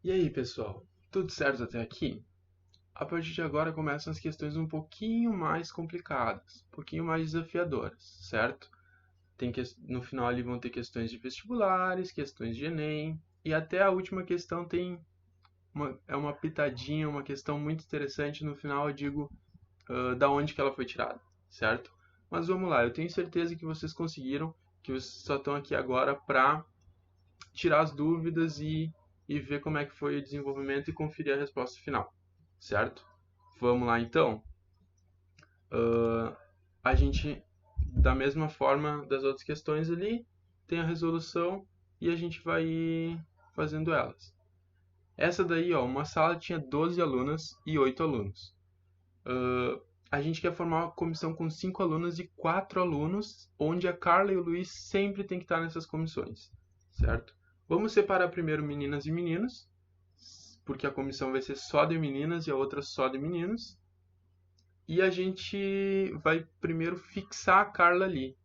E aí, pessoal? Tudo certo até aqui? A partir de agora começam as questões um pouquinho mais complicadas, um pouquinho mais desafiadoras, certo? No final ali vão ter questões de vestibulares, questões de Enem, e até a última questão tem uma pitadinha, uma questão muito interessante. No final eu digo da onde que ela foi tirada, certo? Mas vamos lá, eu tenho certeza que vocês conseguiram, que vocês só estão aqui agora para tirar as dúvidas e ver como é que foi o desenvolvimento e conferir a resposta final, certo? Vamos lá então. A gente, da mesma forma das outras questões ali, tem a resolução e a gente vai ir fazendo elas. Essa daí, ó, uma sala tinha 12 alunas e 8 alunos. A gente quer formar uma comissão com 5 alunas e 4 alunos, onde a Carla e o Luiz sempre tem que estar nessas comissões, certo? Vamos separar primeiro meninas e meninos, porque a comissão vai ser só de meninas e a outra só de meninos. E a gente vai primeiro fixar a Carla ali.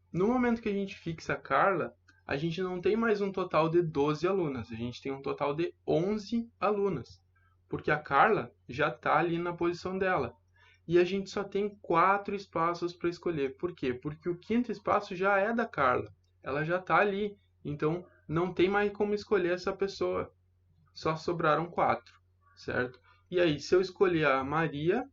No momento que a gente fixa a Carla, a gente não tem mais um total de 12 alunas, a gente tem um total de 11 alunas, porque a Carla já está ali na posição dela. E a gente só tem 4 espaços para escolher. Por quê? Porque o quinto espaço já é da Carla. Ela já está ali. Então não tem mais como escolher essa pessoa. Só sobraram 4, certo? E aí, se eu escolher a Maria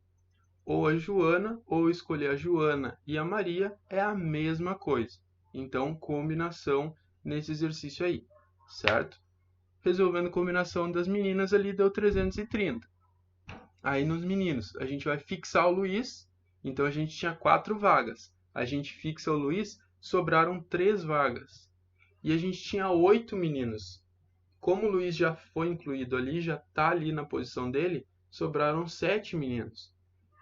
ou a Joana, ou escolher a Joana e a Maria, é a mesma coisa. Então, combinação nesse exercício aí, certo? Resolvendo combinação das meninas ali deu 330. Aí nos meninos, a gente vai fixar o Luiz, então a gente tinha 4 vagas. A gente fixa o Luiz, sobraram 3 vagas. E a gente tinha 8 meninos. Como o Luiz já foi incluído ali, já está ali na posição dele, sobraram 7 meninos.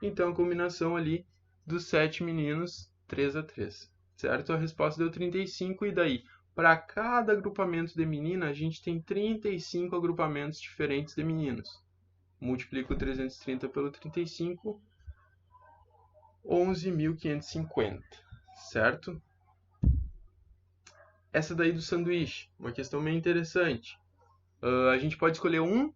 Então a combinação ali dos 7 meninos, 3 a 3, certo? A resposta deu 35 e daí, para cada agrupamento de menina, a gente tem 35 agrupamentos diferentes de meninos. Multiplico 330 pelo 35, 11.550, certo? Essa daí do sanduíche, uma questão meio interessante. A gente pode escolher um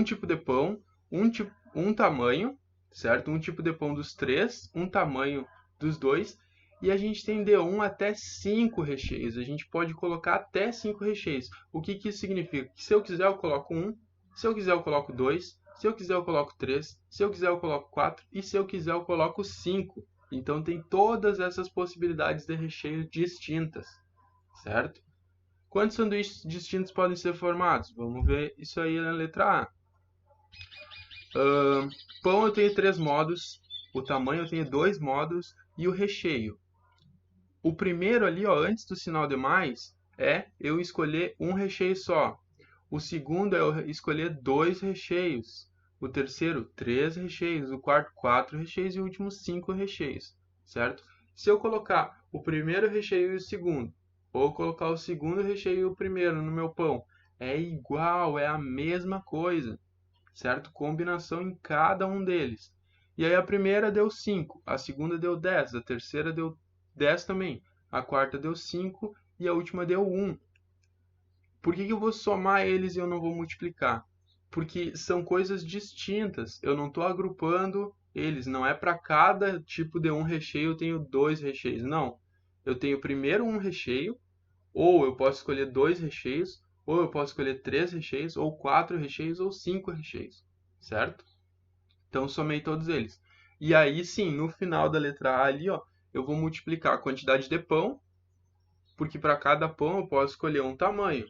tipo de pão, um tamanho, certo? Um tipo de pão dos 3, um tamanho dos 2, e a gente tem de 1 até 5 recheios. A gente pode colocar até 5 recheios. O que isso significa? Que se eu quiser eu coloco 1, se eu quiser eu coloco 2, se eu quiser eu coloco 3, se eu quiser eu coloco 4 e se eu quiser eu coloco 5. Então tem todas essas possibilidades de recheio distintas, certo? Quantos sanduíches distintos podem ser formados? Vamos ver isso aí na letra A. Pão eu tenho 3 modos, o tamanho eu tenho 2 modos e o recheio. O primeiro ali, ó, antes do sinal de mais, é eu escolher um recheio só. O segundo é eu escolher 2 recheios. O terceiro, 3 recheios. O quarto, 4 recheios. E o último, 5 recheios, certo? Se eu colocar o primeiro recheio e o segundo, ou colocar o segundo recheio e o primeiro no meu pão, é igual, é a mesma coisa, certo? Combinação em cada um deles. E aí a primeira deu 5, a segunda deu 10, a terceira deu 10 também, a quarta deu 5 e a última deu 1. Por que eu vou somar eles e eu não vou multiplicar? Porque são coisas distintas. Eu não estou agrupando eles. Não é para cada tipo de um recheio eu tenho 2 recheios. Não. Eu tenho primeiro um recheio, ou eu posso escolher 2 recheios, ou eu posso escolher 3 recheios, ou 4 recheios, ou 5 recheios. Certo? Então somei todos eles. E aí sim, no final da letra A ali, ó, eu vou multiplicar a quantidade de pão, porque para cada pão eu posso escolher um tamanho.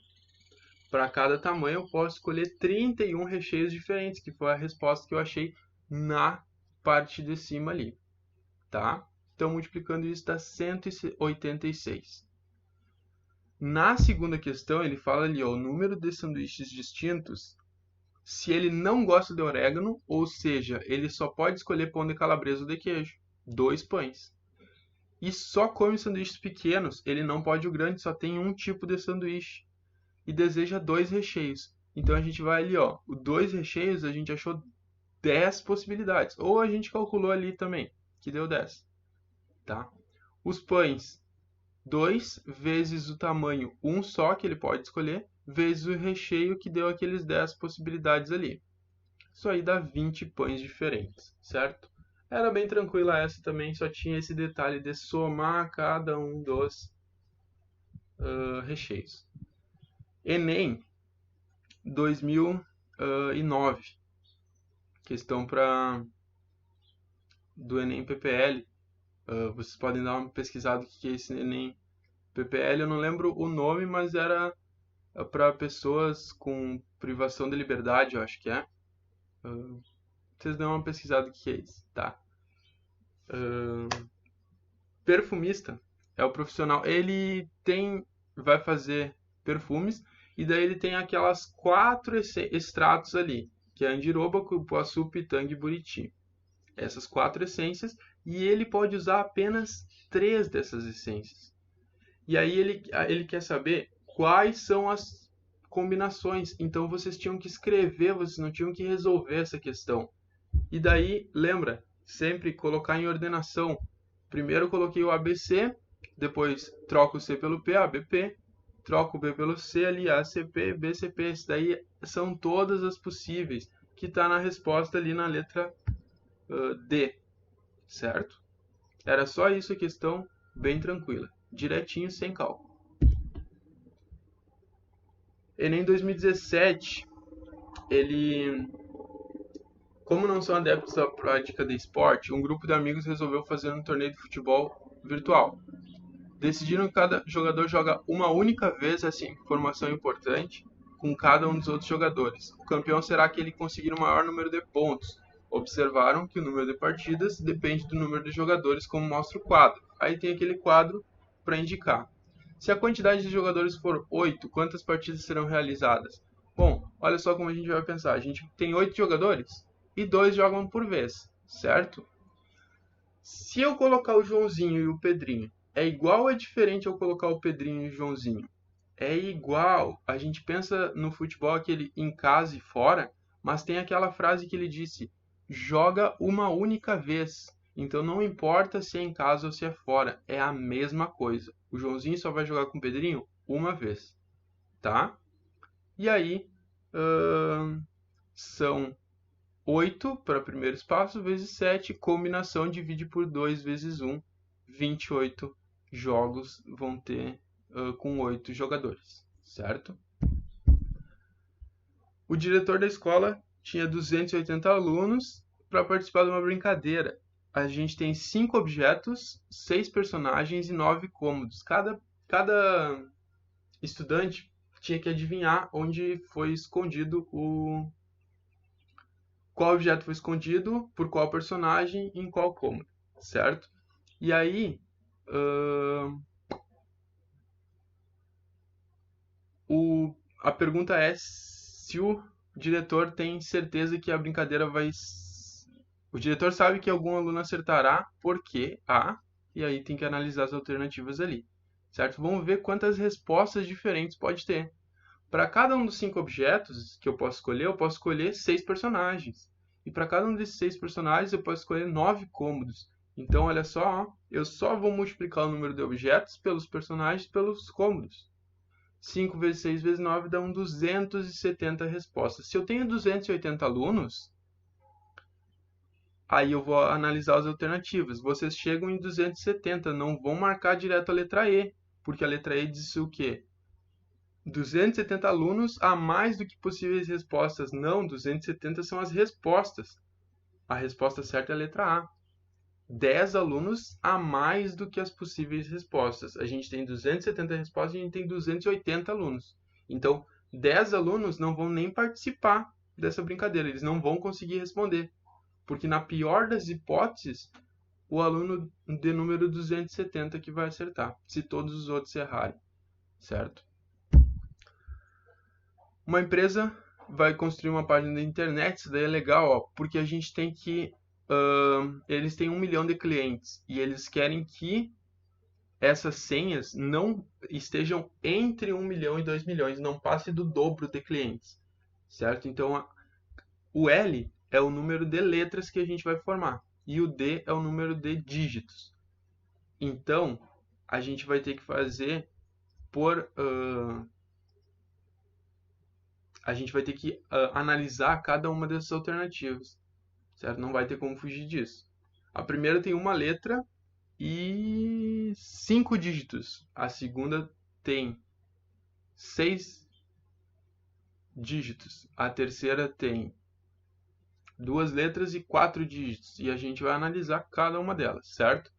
Para cada tamanho eu posso escolher 31 recheios diferentes, que foi a resposta que eu achei na parte de cima ali, tá? Então multiplicando isso dá 186. Na segunda questão ele fala ali, ó, o número de sanduíches distintos, se ele não gosta de orégano, ou seja, ele só pode escolher pão de calabresa ou de queijo, 2 pães. E só come sanduíches pequenos, ele não pode o grande, só tem um tipo de sanduíche. E deseja 2 recheios. Então a gente vai ali, ó, o 2 recheios a gente achou 10 possibilidades. Ou a gente calculou ali também, que deu 10, tá? Os pães, 2 vezes o tamanho, um só que ele pode escolher, vezes o recheio, que deu aqueles 10 possibilidades ali. Isso aí dá 20 pães diferentes, certo? Era bem tranquila essa também, só tinha esse detalhe de somar cada um dos recheios. Enem 2009, questão do Enem PPL. Vocês podem dar uma pesquisada o que é esse Enem PPL. Eu não lembro o nome, mas era para pessoas com privação de liberdade, eu acho que é. Vocês dão uma pesquisada o que é isso, tá? Perfumista é o profissional. Ele vai fazer perfumes e daí ele tem aquelas 4 extratos ali, que é andiroba, cupuaçu, pitanga e buriti. Essas 4 essências, e ele pode usar apenas 3 dessas essências. E aí ele quer saber quais são as combinações. Então vocês tinham que escrever, vocês não tinham que resolver essa questão. E daí, lembra, sempre colocar em ordenação. Primeiro eu coloquei o ABC, depois troco o C pelo P, ABP, troco o B pelo C ali, ACP, BCP. Isso daí são todas as possíveis, que está na resposta ali na letra D, certo? Era só isso a questão, bem tranquila, direitinho, sem cálculo. Enem 2017, como não são adeptos da prática de esporte, um grupo de amigos resolveu fazer um torneio de futebol virtual. Decidiram que cada jogador joga uma única vez essa informação importante com cada um dos outros jogadores. O campeão será aquele que conseguir o maior número de pontos. Observaram que o número de partidas depende do número de jogadores, como mostra o quadro. Aí tem aquele quadro para indicar. Se a quantidade de jogadores for 8, quantas partidas serão realizadas? Bom, olha só como a gente vai pensar. A gente tem 8 jogadores e 2 jogam por vez, certo? Se eu colocar o Joãozinho e o Pedrinho, é igual ou é diferente eu colocar o Pedrinho e o Joãozinho? É igual. A gente pensa no futebol aquele em casa e fora, mas tem aquela frase que ele disse: joga uma única vez. Então não importa se é em casa ou se é fora, é a mesma coisa. O Joãozinho só vai jogar com o Pedrinho uma vez, tá? E aí, são 8 para o primeiro espaço, vezes 7, combinação divide por 2 vezes 1, 28 jogos vão ter com 8 jogadores, certo? O diretor da escola tinha 280 alunos para participar de uma brincadeira. A gente tem 5 objetos, 6 personagens e 9 cômodos. Cada estudante tinha que adivinhar onde foi escondido qual objeto foi escondido, por qual personagem e em qual cômodo, certo? E aí, a pergunta é se o diretor tem certeza que a brincadeira vai... O diretor sabe que algum aluno acertará, porque A, e aí tem que analisar as alternativas ali, certo? Vamos ver quantas respostas diferentes pode ter. Para cada um dos 5 objetos que eu posso escolher 6 personagens. E para cada um desses 6 personagens, eu posso escolher 9 cômodos. Então, olha só, ó, eu só vou multiplicar o número de objetos pelos personagens pelos cômodos. 5 vezes 6 vezes 9 dá 270 respostas. Se eu tenho 280 alunos, aí eu vou analisar as alternativas. Vocês chegam em 270, não vão marcar direto a letra E, porque a letra E diz o quê? 270 alunos a mais do que possíveis respostas. Não, 270 são as respostas. A resposta certa é a letra A. 10 alunos a mais do que as possíveis respostas. A gente tem 270 respostas e a gente tem 280 alunos. Então, 10 alunos não vão nem participar dessa brincadeira. Eles não vão conseguir responder. Porque na pior das hipóteses, o aluno de número 270 que vai acertar. Se todos os outros errarem. Certo? Uma empresa vai construir uma página da internet, isso daí é legal, ó, porque a gente tem que... eles têm 1 milhão de clientes e eles querem que essas senhas não estejam entre 1 milhão e 2 milhões, não passe do dobro de clientes, certo? Então, o L é o número de letras que a gente vai formar e o D é o número de dígitos. Então, a gente vai ter que fazer por a gente vai ter que analisar cada uma dessas alternativas, certo? Não vai ter como fugir disso. A primeira tem uma letra e 5 dígitos. A segunda tem 6 dígitos. A terceira tem 2 letras e 4 dígitos. E a gente vai analisar cada uma delas, certo?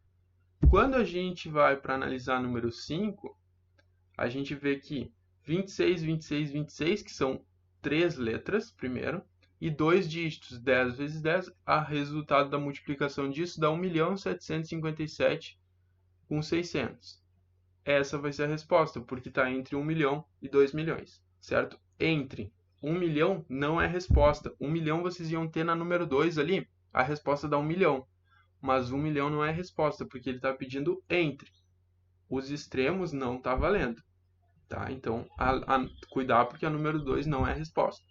Quando a gente vai para analisar número 5, a gente vê que 26, 26, 26, que são 3 letras, primeiro, e 2 dígitos, 10 vezes 10, o resultado da multiplicação disso dá 1.757.600. Essa vai ser a resposta, porque está entre 1 milhão e 2 milhões, certo? Entre 1 milhão não é resposta. 1 milhão vocês iam ter na número 2 ali, a resposta dá 1 milhão. Mas 1 milhão não é resposta, porque ele está pedindo entre. Os extremos não está valendo. Tá? Então, cuidar porque a número 2 não é resposta.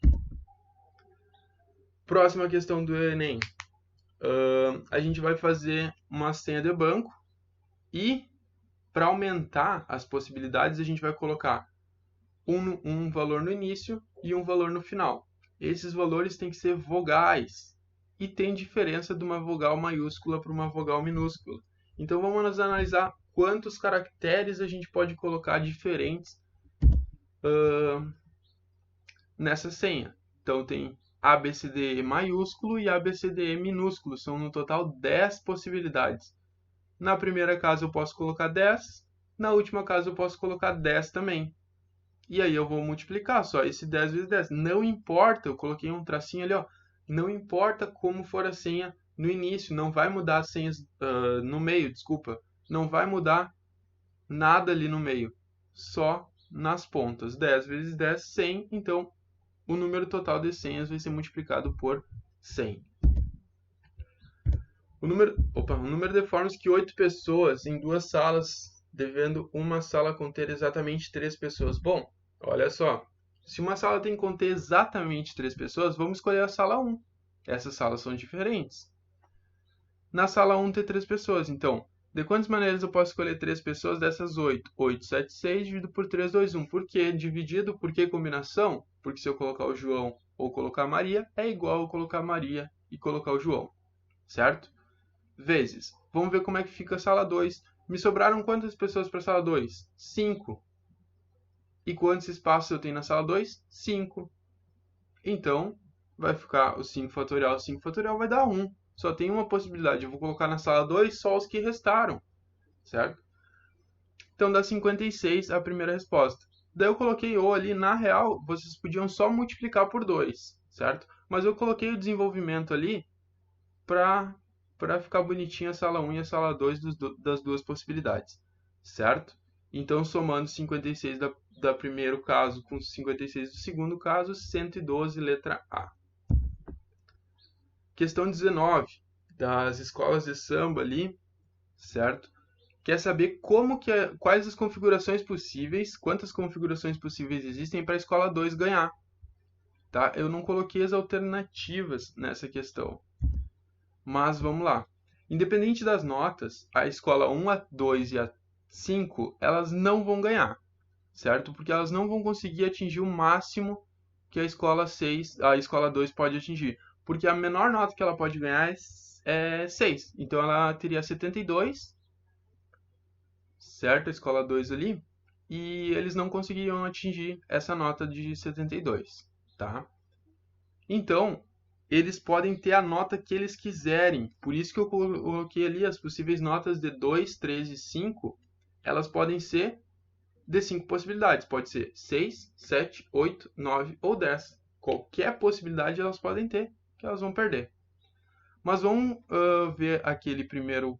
Próxima questão do Enem. A gente vai fazer uma senha de banco e, para aumentar as possibilidades, a gente vai colocar um valor no início e um valor no final. Esses valores têm que ser vogais e tem diferença de uma vogal maiúscula para uma vogal minúscula. Então, vamos analisar quantos caracteres a gente pode colocar diferentes nessa senha. Então tem ABCDE maiúsculo e ABCDE minúsculo, são no total 10 possibilidades. Na primeira casa eu posso colocar 10, na última casa eu posso colocar 10 também. E aí eu vou multiplicar só esse 10 vezes 10. Não importa, eu coloquei um tracinho ali, ó, não importa como for a senha no início, não vai mudar as senhas no meio, desculpa. Não vai mudar nada ali no meio, só nas pontas. 10 vezes 10, 100, então o número total de senhas vai ser multiplicado por 100. O número de formas que 8 pessoas em 2 salas, devendo uma sala conter exatamente 3 pessoas. Bom, olha só, se uma sala tem que conter exatamente 3 pessoas, vamos escolher a sala 1. Essas salas são diferentes. Na sala 1 tem 3 pessoas, então, de quantas maneiras eu posso escolher 3 pessoas dessas 8? 8, 7, 6, dividido por 3, 2, 1. Por que dividido? Por que combinação? Porque se eu colocar o João ou colocar a Maria, é igual eu colocar a Maria e colocar o João, certo? Vezes. Vamos ver como é que fica a sala 2. Me sobraram quantas pessoas para a sala 2? 5. E quantos espaços eu tenho na sala 2? 5. Então, vai ficar o 5 fatorial. 5 fatorial vai dar 1. Só tem uma possibilidade. Eu vou colocar na sala 2 só os que restaram, certo? Então dá 56 a primeira resposta. Daí eu coloquei o ali, na real, vocês podiam só multiplicar por 2, certo? Mas eu coloquei o desenvolvimento ali para ficar bonitinho a sala 1 e a sala 2 das duas possibilidades, certo? Então somando 56 da primeiro caso com 56 do segundo caso, 112 letra A. Questão 19, das escolas de samba ali, certo? Quer saber quais as configurações possíveis, quantas configurações possíveis existem para a escola 2 ganhar. Tá? Eu não coloquei as alternativas nessa questão. Mas vamos lá. Independente das notas, a escola 1, a 2 e a 5, elas não vão ganhar, certo? Porque elas não vão conseguir atingir o máximo que a escola 2 pode atingir. Porque a menor nota que ela pode ganhar é 6. Então ela teria 72, certo? A escola 2 ali. E eles não conseguiriam atingir essa nota de 72, tá? Então, eles podem ter a nota que eles quiserem. Por isso que eu coloquei ali as possíveis notas de 2, 3 e 5. Elas podem ser de 5 possibilidades. Pode ser 6, 7, 8, 9 ou 10. Qualquer possibilidade elas podem ter, que elas vão perder. Mas vamos ver aquele primeiro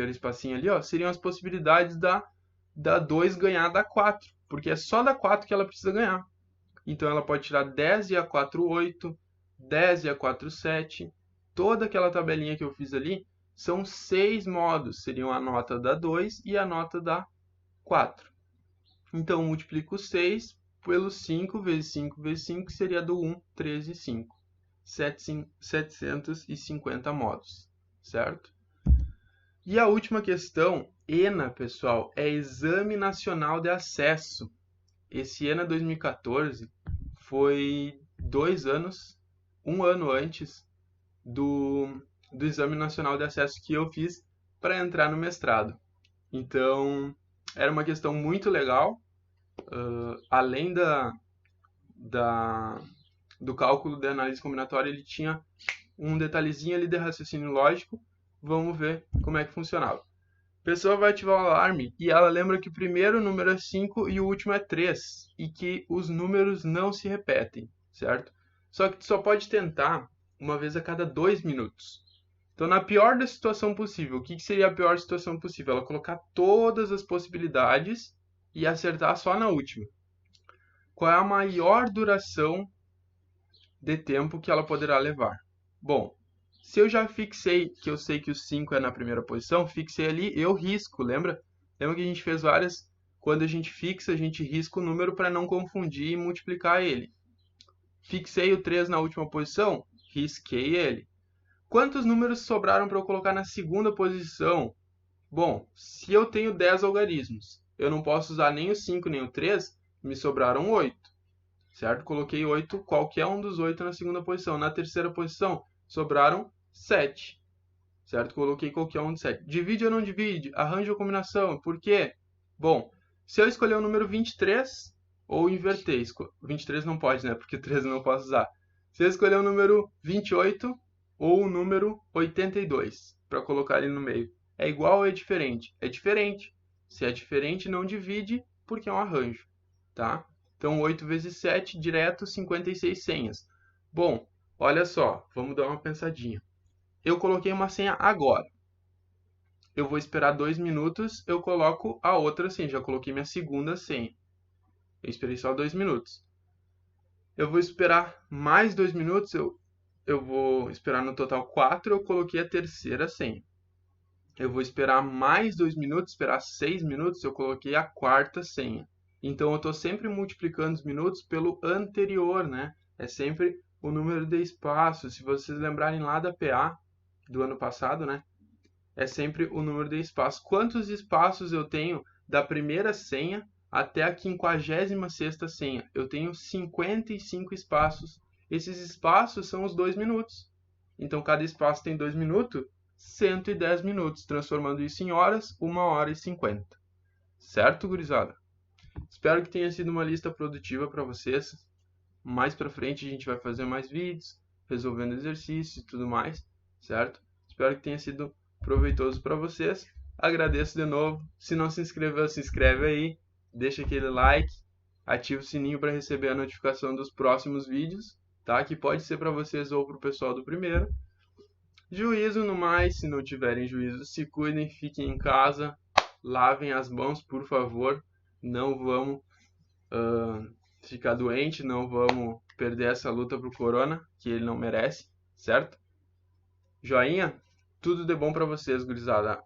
espacinho ali, ó, seriam as possibilidades da 2 ganhar da 4, porque é só da 4 que ela precisa ganhar. Então ela pode tirar 10 e a 4, 8, 10 e a 4, 7. Toda aquela tabelinha que eu fiz ali são 6 modos, seriam a nota da 2 e a nota da 4. Então multiplico 6 pelo 5 vezes 5 vezes 5, que seria do 1, 13 e 5. 750 modos, certo? E a última questão, ENA, pessoal, é Exame Nacional de Acesso. Esse ENA 2014 foi 2 anos, 1 ano antes do Exame Nacional de Acesso que eu fiz para entrar no mestrado. Então, era uma questão muito legal, além do cálculo de análise combinatória, ele tinha um detalhezinho ali de raciocínio lógico. Vamos ver como é que funcionava. A pessoa vai ativar o alarme e ela lembra que o primeiro número é 5 e o último é 3 e que os números não se repetem, certo? Só que tu só pode tentar uma vez a cada 2 minutos. Então, na pior da situação possível, o que seria a pior situação possível? Ela colocar todas as possibilidades e acertar só na última. Qual é a maior duração de tempo que ela poderá levar? Bom, se eu já fixei que eu sei que o 5 é na primeira posição, fixei ali, eu risco, lembra? Lembra que a gente fez várias... Quando a gente fixa, a gente risca o número para não confundir e multiplicar ele. Fixei o 3 na última posição, risquei ele. Quantos números sobraram para eu colocar na segunda posição? Bom, se eu tenho 10 algarismos, eu não posso usar nem o 5 nem o 3, me sobraram 8. Certo? Coloquei 8, qualquer um dos 8 na segunda posição. Na terceira posição, sobraram 7. Certo? Coloquei qualquer um dos 7. Divide ou não divide? Arranja a combinação. Por quê? Bom, se eu escolher o número 23 ou inverter, 23 não pode, né? Porque 13 eu não posso usar. Se eu escolher o número 28 ou o número 82 para colocar ali no meio, é igual ou é diferente? É diferente. Se é diferente, não divide, porque é um arranjo, tá? Então, 8 vezes 7, direto, 56 senhas. Bom, olha só, vamos dar uma pensadinha. Eu coloquei uma senha agora. Eu vou esperar 2 minutos, eu coloco a outra senha. Já coloquei minha segunda senha. Eu esperei só 2 minutos. Eu vou esperar mais 2 minutos, eu vou esperar no total 4, eu coloquei a terceira senha. Eu vou esperar mais 2 minutos, esperar 6 minutos, eu coloquei a quarta senha. Então, eu estou sempre multiplicando os minutos pelo anterior, né? É sempre o número de espaços. Se vocês lembrarem lá da PA do ano passado, né? É sempre o número de espaços. Quantos espaços eu tenho da primeira senha até a 56ª senha? Eu tenho 55 espaços. Esses espaços são os 2 minutos. Então, cada espaço tem 2 minutos, 110 minutos, transformando isso em horas, 1h50. Certo, gurizada? Espero que tenha sido uma lista produtiva para vocês. Mais para frente a gente vai fazer mais vídeos, resolvendo exercícios e tudo mais, certo? Espero que tenha sido proveitoso para vocês. Agradeço de novo. Se não se inscreveu, se inscreve aí, deixa aquele like, ativa o sininho para receber a notificação dos próximos vídeos, tá? Que pode ser para vocês ou para o pessoal do primeiro. Juízo no mais, se não tiverem juízo, se cuidem, fiquem em casa, lavem as mãos, por favor. Não vamos ficar doente, não vamos perder essa luta pro corona, que ele não merece, certo? Joinha? Tudo de bom para vocês, gurizada.